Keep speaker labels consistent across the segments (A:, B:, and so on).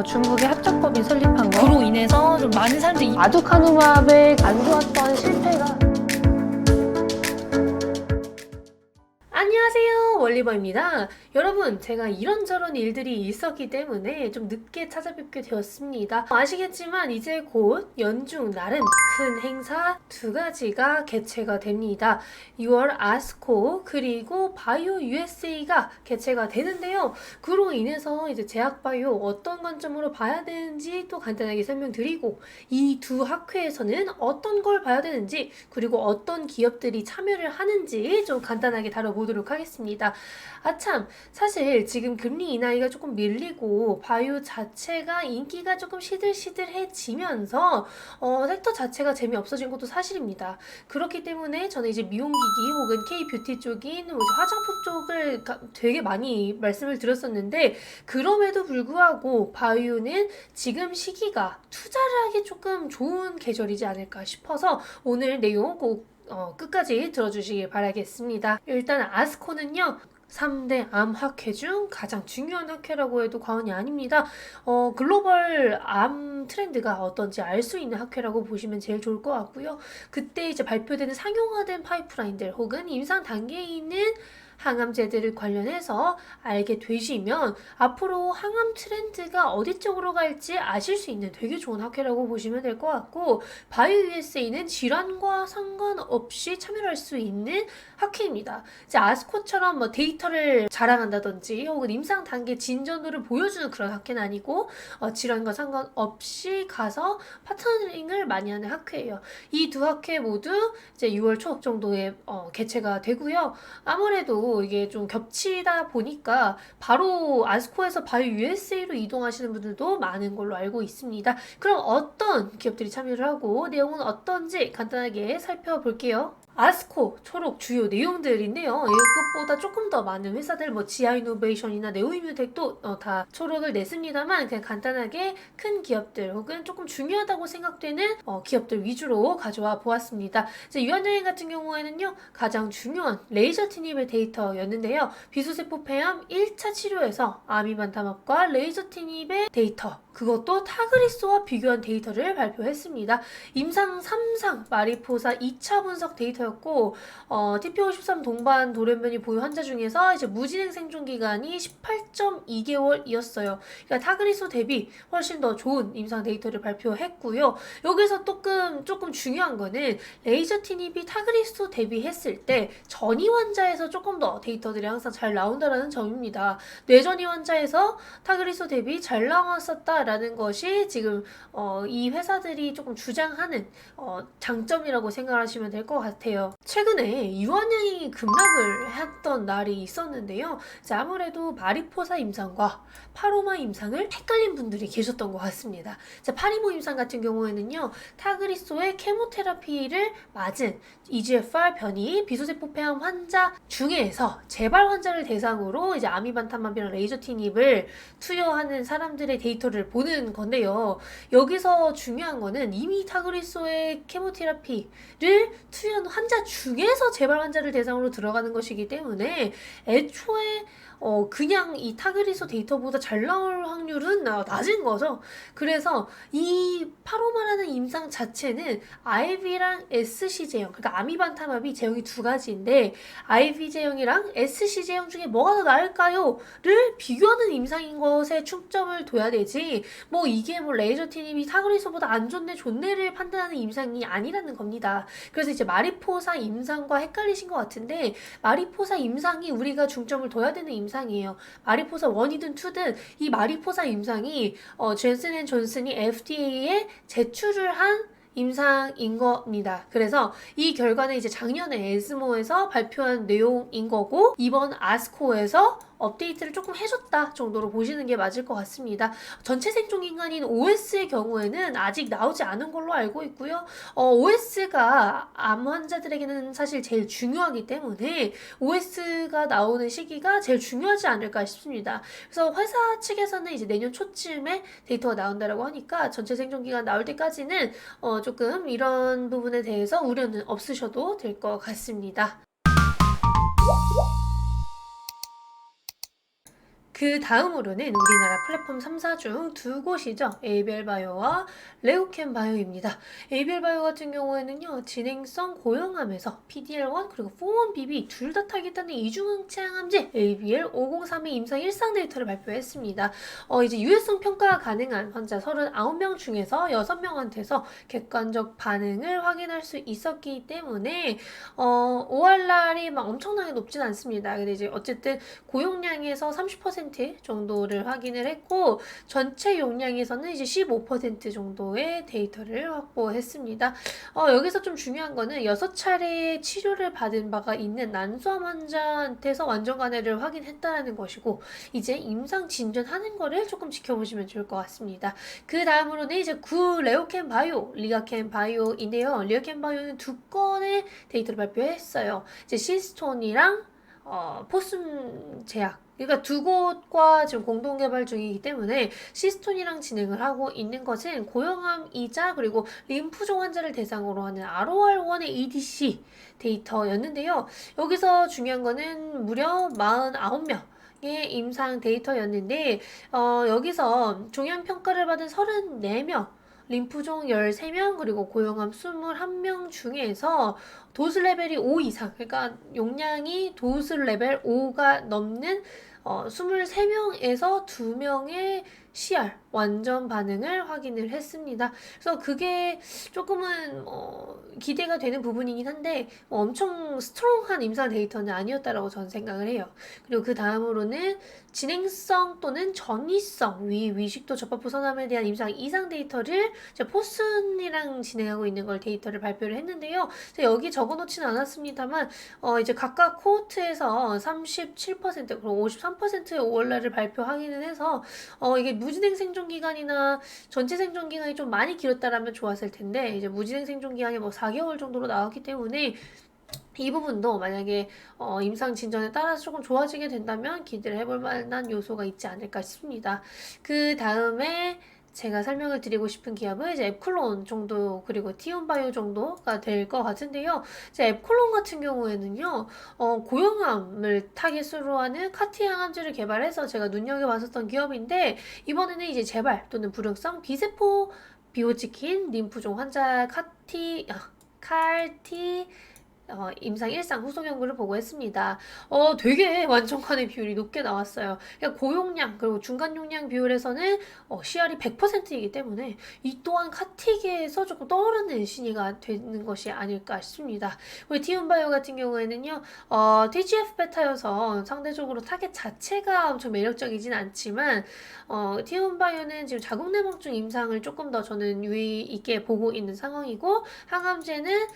A: 중국의 합작법이 설립한 거.
B: 그로 인해서 좀 많은 사람들이
A: 아두카누밥의 안 좋았던 실패가. 안녕하세요, 월리버입니다. 여러분, 제가 이런저런 일들이 있었기 때문에 좀 늦게 찾아뵙게 되었습니다. 아시겠지만 이제 곧 연중 나름 큰 행사 두 가지가 개최가 됩니다. 6월 아스코 그리고 바이오 USA가 개최가 되는데요. 그로 인해서 이제 제약바이오 어떤 관점으로 봐야 되는지 또 간단하게 설명드리고, 이 두 학회에서는 어떤 걸 봐야 되는지, 그리고 어떤 기업들이 참여를 하는지 좀 간단하게 다뤄보도록 하겠습니다. 아참, 사실 지금 금리 인하가 조금 밀리고 바이오 자체가 인기가 조금 시들시들해지면서 섹터 자체가 재미없어진 것도 사실입니다. 그렇기 때문에 저는 이제 미용기기 혹은 K-뷰티 쪽인 화장품 쪽을 되게 많이 말씀을 드렸었는데, 그럼에도 불구하고 바이오는 지금 시기가 투자를 하기 조금 좋은 계절이지 않을까 싶어서 오늘 내용 꼭 끝까지 들어주시길 바라겠습니다. 일단 아스코는요, 3대 암학회 중 가장 중요한 학회라고 해도 과언이 아닙니다. 글로벌 암 트렌드가 어떤지 알 수 있는 학회라고 보시면 제일 좋을 것 같고요. 그때 이제 발표되는 상용화된 파이프라인들 혹은 임상 단계에 있는 항암제들을 관련해서 알게 되시면 앞으로 항암 트렌드가 어디 쪽으로 갈지 아실 수 있는 되게 좋은 학회라고 보시면 될 것 같고, 바이오 USA는 질환과 상관없이 참여할 수 있는 학회입니다. 이제 아스코처럼 뭐 데이터를 자랑한다든지 혹은 임상 단계 진전도를 보여주는 그런 학회는 아니고, 질환과 상관없이 가서 파트너링을 많이 하는 학회예요. 이 두 학회 모두 이제 6월 초 정도에 개최가 되고요. 아무래도 이게 좀 겹치다 보니까 바로 아스코에서 바이오 USA로 이동하시는 분들도 많은 걸로 알고 있습니다. 그럼 어떤 기업들이 참여를 하고 내용은 어떤지 간단하게 살펴볼게요. 아스코 초록 주요 내용들인데요. 이것보다 조금 더 많은 회사들, 뭐 지아이노베이션이나 네오이뮤텍도 다 초록을 냈습니다만, 그냥 간단하게 큰 기업들 혹은 조금 중요하다고 생각되는 기업들 위주로 가져와 보았습니다. 이제 유한여행 같은 경우에는요, 가장 중요한 레이저 티닙의 데이터였는데요. 비수세포 폐암 1차 치료에서 아미반타맙과 레이저 티닙의 데이터, 그것도 타그리소와 비교한 데이터를 발표했습니다. 임상 3상 마리포사 2차 분석 데이터였고, TP53 동반 돌연변이 보유 환자 중에서 이제 무진행 생존 기간이 18.2개월이었어요. 그러니까 타그리소 대비 훨씬 더 좋은 임상 데이터를 발표했고요. 여기서 조금 중요한 거는 레이저 티닙이 타그리소 대비했을 때 전이 환자에서 조금 더 데이터들이 항상 잘 나온다라는 점입니다. 뇌전이 환자에서 타그리소 대비 잘 나왔었다라는 것이 지금 이 회사들이 조금 주장하는 장점이라고 생각하시면 될 것 같아요. 최근에 유한양이 급락을 했던 날이 있었는데요. 아무래도 마리포사 임상과 파로마 임상을 헷갈린 분들이 계셨던 것 같습니다. 파리모 임상 같은 경우에는요, 타그리소의 케모테라피를 맞은 EGFR 변이 비소세포 폐암 환자 중에서 재발 환자를 대상으로 이제 아미반타맙이랑 레이저 티닙을 투여하는 사람들의 데이터를 보는 건데요. 여기서 중요한 거는 이미 타그리소의 케모테라피를 투여한 환자 중에서 재발 환자를 대상으로 들어가는 것이기 때문에 애초에 그냥 이 타그리소 데이터보다 잘 나올 확률은 낮은 거죠. 그래서 이 파로마라는 임상 자체는 IV랑 SC 제형, 그러니까 아미반타맙이 제형이 두 가지인데 IV 제형이랑 SC 제형 중에 뭐가 더 나을까요? 를 비교하는 임상인 것에 중점을 둬야 되지, 뭐 이게 뭐 레이저 티닙이 타그리소보다 안 좋네 좋네를 판단하는 임상이 아니라는 겁니다. 그래서 이제 마리포사 임상과 헷갈리신 것 같은데, 마리포사 임상이 우리가 중점을 둬야 되는 임상이에요. 마리포사 1이든 2든 이 마리포사 임상이 존슨앤존슨이 FDA에 제출을 한 임상인 겁니다. 그래서 이 결과는 이제 작년에 에스모에서 발표한 내용인 거고, 이번 아스코에서 업데이트를 조금 해줬다 정도로 보시는 게 맞을 것 같습니다. 전체 생존 기간인 OS의 경우에는 아직 나오지 않은 걸로 알고 있고요. OS가 암 환자들에게는 사실 제일 중요하기 때문에 OS가 나오는 시기가 제일 중요하지 않을까 싶습니다. 그래서 회사 측에서는 이제 내년 초쯤에 데이터가 나온다라고 하니까 전체 생존 기간 나올 때까지는 조금 이런 부분에 대해서 우려는 없으셔도 될 것 같습니다. 그 다음으로는 우리나라 플랫폼 3사 중 두 곳이죠. 에이비엘 바이오와 레오캠 바이오입니다. 에이비엘 바이오 같은 경우에는요, 진행성 고형암에서 PDL1 그리고 4-1BB 둘 다 타깃하는 이중항체항암제 ABL 503의 임상 1상 데이터를 발표했습니다. 이제 유해성 평가가 가능한 환자 39명 중에서 6명한테서 객관적 반응을 확인할 수 있었기 때문에 ORR이 막 엄청나게 높진 않습니다. 근데 이제 어쨌든 고용량에서 30% 정도를 확인을 했고 전체 용량에서는 이제 15% 정도의 데이터를 확보했습니다. 여기서 좀 중요한 거는 6차례의 치료를 받은 바가 있는 난소암 환자한테서 완전 간해를 확인했다는 것이고 이제 임상 진전하는 거를 조금 지켜보시면 좋을 것 같습니다. 그 다음으로는 이제 레오캠 바이오, 리가캠 바이오인데요. 리가캠 바이오는 두 건의 데이터를 발표했어요. 이제 시스톤이랑 포순 제약 그러니까 두 곳과 지금 공동 개발 중이기 때문에 시스톤이랑 진행을 하고 있는 것은 고형암이자 그리고 림프종 환자를 대상으로 하는 ROR1의 EDC 데이터였는데요. 여기서 중요한 거는 무려 49명 의 임상 데이터였는데 여기서 종양 평가를 받은 34명 림프종 13명 그리고 고형암 21명 중에서 도스 레벨이 5 이상 그러니까 용량이 도스 레벨 5가 넘는 23명에서 2명의 CR 완전 반응을 확인을 했습니다. 그래서 그게 조금은 기대가 되는 부분이긴 한데 엄청 스트롱한 임상 데이터는 아니었다라고 저는 생각을 해요. 그리고 그 다음으로는 진행성 또는 전이성 위식도 접합부 선암에 대한 임상 이상 데이터를 포슨이랑 진행하고 있는 걸 데이터를 발표를 했는데요. 여기 적어놓지는 않았습니다만 이제 각각 코호트에서 37% 그리고 53%의 ORR을 발표하기는 해서 이게 무진행 생존 기간이나 전체 생존 기간이 좀 많이 길었다라면 좋았을 텐데 이제 무진행 생존 기간이 뭐 4개월 정도로 나왔기 때문에 이 부분도 만약에 임상 진전에 따라서 조금 좋아지게 된다면 기대를 해볼 만한 요소가 있지 않을까 싶습니다. 그 다음에 제가 설명을 드리고 싶은 기업은 이제 앱클론 정도 그리고 티온바이오 정도가 될 것 같은데요. 이제 앱클론 같은 경우에는요, 고형암을 타깃으로 하는 카티 항암제를 개발해서 제가 눈여겨봤었던 기업인데 이번에는 이제 재발 또는 불용성 비세포 비호치킨 림프종 환자 칼티 임상 1상 후속 연구를 보고 했습니다. 되게 완전간의 비율이 높게 나왔어요. 그러니까 고용량 그리고 중간 용량 비율에서는 CR이 100%이기 때문에 이 또한 카티계에서 조금 떠오르는 신의가 되는 것이 아닐까 싶습니다. 우리 티움바이오 같은 경우에는요, TGF-베타여서 상대적으로 타겟 자체가 엄청 매력적이진 않지만 티움바이오는 지금 자궁내막증 임상을 조금 더 저는 유의 있게 보고 있는 상황이고 항암제는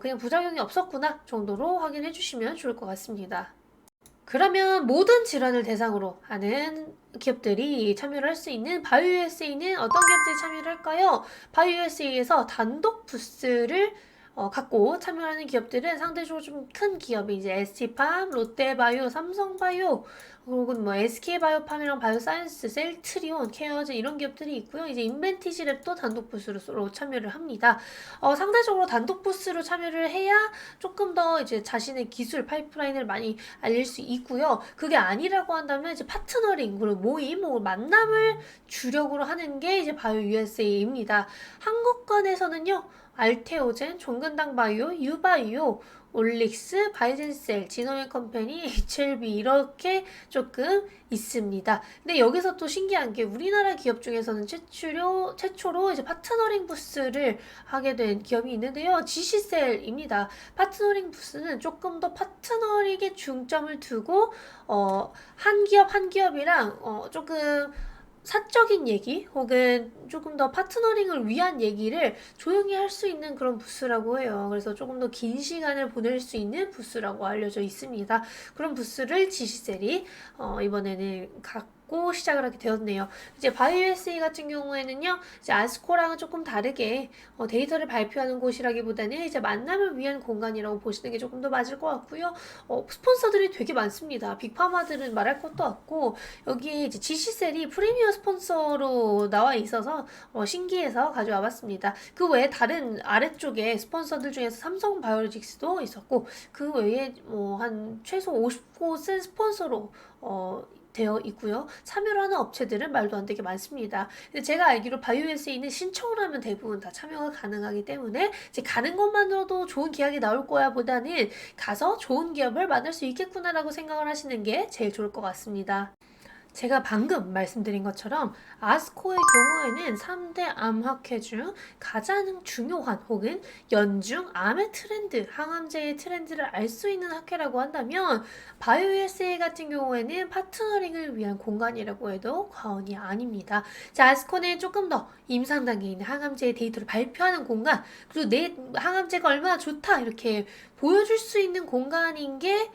A: 그냥 부작용이 없었구나 정도로 확인해 주시면 좋을 것 같습니다. 그러면 모든 질환을 대상으로 하는 기업들이 참여를 할 수 있는 바이오USA는 어떤 기업들이 참여를 할까요? 바이오USA에서 단독 부스를 갖고 참여하는 기업들은 상대적으로 좀 큰 기업이 이제 ST팜, 롯데바이오, 삼성바이오, 혹은 뭐 SK바이오팜이랑 바이오사이언스, 셀트리온, 케어제 이런 기업들이 있고요. 이제 인벤티지랩도 단독 부스로 참여를 합니다. 상대적으로 단독 부스로 참여를 해야 조금 더 이제 자신의 기술 파이프라인을 많이 알릴 수 있고요. 그게 아니라고 한다면 이제 파트너링, 그리고 모임, 만남을 주력으로 하는 게 이제 바이오USA입니다. 한국관에서는요. 알테오젠, 종근당 바이오, 유바이오, 올릭스, 바이젠셀, 지노앤 컴퍼니, HLB 이렇게 조금 있습니다. 근데 여기서 또 신기한 게 우리나라 기업 중에서는 최초로 이제 파트너링 부스를 하게 된 기업이 있는데요. GC셀입니다. 파트너링 부스는 조금 더 파트너링에 중점을 두고 한 기업이랑 조금 사적인 얘기 혹은 조금 더 파트너링을 위한 얘기를 조용히 할 수 있는 그런 부스라고 해요. 그래서 조금 더 긴 시간을 보낼 수 있는 부스라고 알려져 있습니다. 그런 부스를 지시셀이 이번에는 갖고 시작을 하게 되었네요. 이제 바이오USA 같은 경우에는요, 이제 아스코랑은 조금 다르게 데이터를 발표하는 곳이라기보다는 이제 만남을 위한 공간이라고 보시는 게 조금 더 맞을 것 같고요. 스폰서들이 되게 많습니다. 빅파마들은 말할 것도 없고 여기에 이제 지시셀이 프리미어 스폰서로 나와 있어서 신기해서 가져와 봤습니다. 그 외에 다른 아래쪽에 스폰서들 중에서 삼성 바이오로직스도 있었고 그 외에 한 최소 50곳은 스폰서로 되어 있고요. 참여를 하는 업체들은 말도 안 되게 많습니다. 근데 제가 알기로 바이오에세이는 신청을 하면 대부분 다 참여가 가능하기 때문에 이제 가는 것만으로도 좋은 계약이 나올 거야 보다는 가서 좋은 기업을 만날 수 있겠구나라고 생각을 하시는 게 제일 좋을 것 같습니다. 제가 방금 말씀드린 것처럼 아스코의 경우에는 3대 암학회 중 가장 중요한 혹은 연중 암의 트렌드, 항암제의 트렌드를 알 수 있는 학회라고 한다면 바이오에세이 같은 경우에는 파트너링을 위한 공간이라고 해도 과언이 아닙니다. 자, 아스코는 조금 더 임상 단계에 있는 항암제의 데이터를 발표하는 공간, 그리고 내 항암제가 얼마나 좋다 이렇게 보여줄 수 있는 공간인 게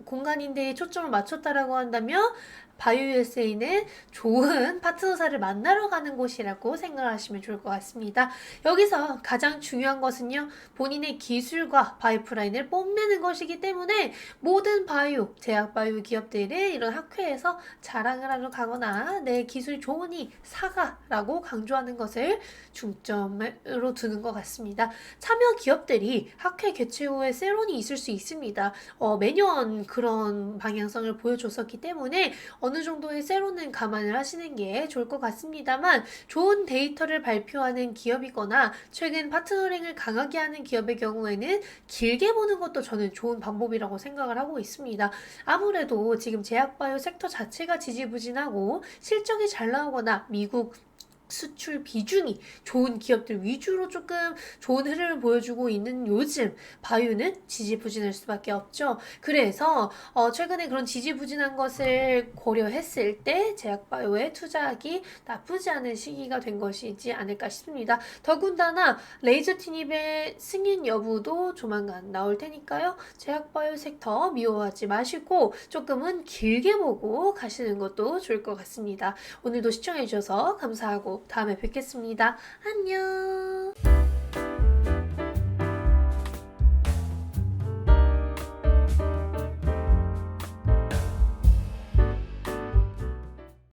A: 공간인데 초점을 맞췄다라고 한다면 바이오에세이는 좋은 파트너사를 만나러 가는 곳이라고 생각하시면 좋을 것 같습니다. 여기서 가장 중요한 것은요, 본인의 기술과 파이프라인을 뽐내는 것이기 때문에 모든 바이오, 제약 바이오 기업들이 이런 학회에서 자랑을 하러 가거나 내 기술이 좋으니 사가라고 강조하는 것을 중점으로 두는 것 같습니다. 참여 기업들이 학회 개최 후에 세론이 있을 수 있습니다. 매년 그런 방향성을 보여줬었기 때문에 어느 정도의 세로는 감안을 하시는 게 좋을 것 같습니다만, 좋은 데이터를 발표하는 기업이거나 최근 파트너링을 강하게 하는 기업의 경우에는 길게 보는 것도 저는 좋은 방법이라고 생각을 하고 있습니다. 아무래도 지금 제약바이오 섹터 자체가 지지부진하고 실적이 잘 나오거나 미국 수출 비중이 좋은 기업들 위주로 조금 좋은 흐름을 보여주고 있는 요즘 바이오는 지지부진할 수밖에 없죠. 그래서 최근에 그런 지지부진한 것을 고려했을 때 제약바이오에 투자하기 나쁘지 않은 시기가 된 것이지 않을까 싶습니다. 더군다나 레이저 티닙의 승인 여부도 조만간 나올 테니까요. 제약바이오 섹터 미워하지 마시고 조금은 길게 보고 가시는 것도 좋을 것 같습니다. 오늘도 시청해주셔서 감사하고 다음에 뵙겠습니다. 안녕.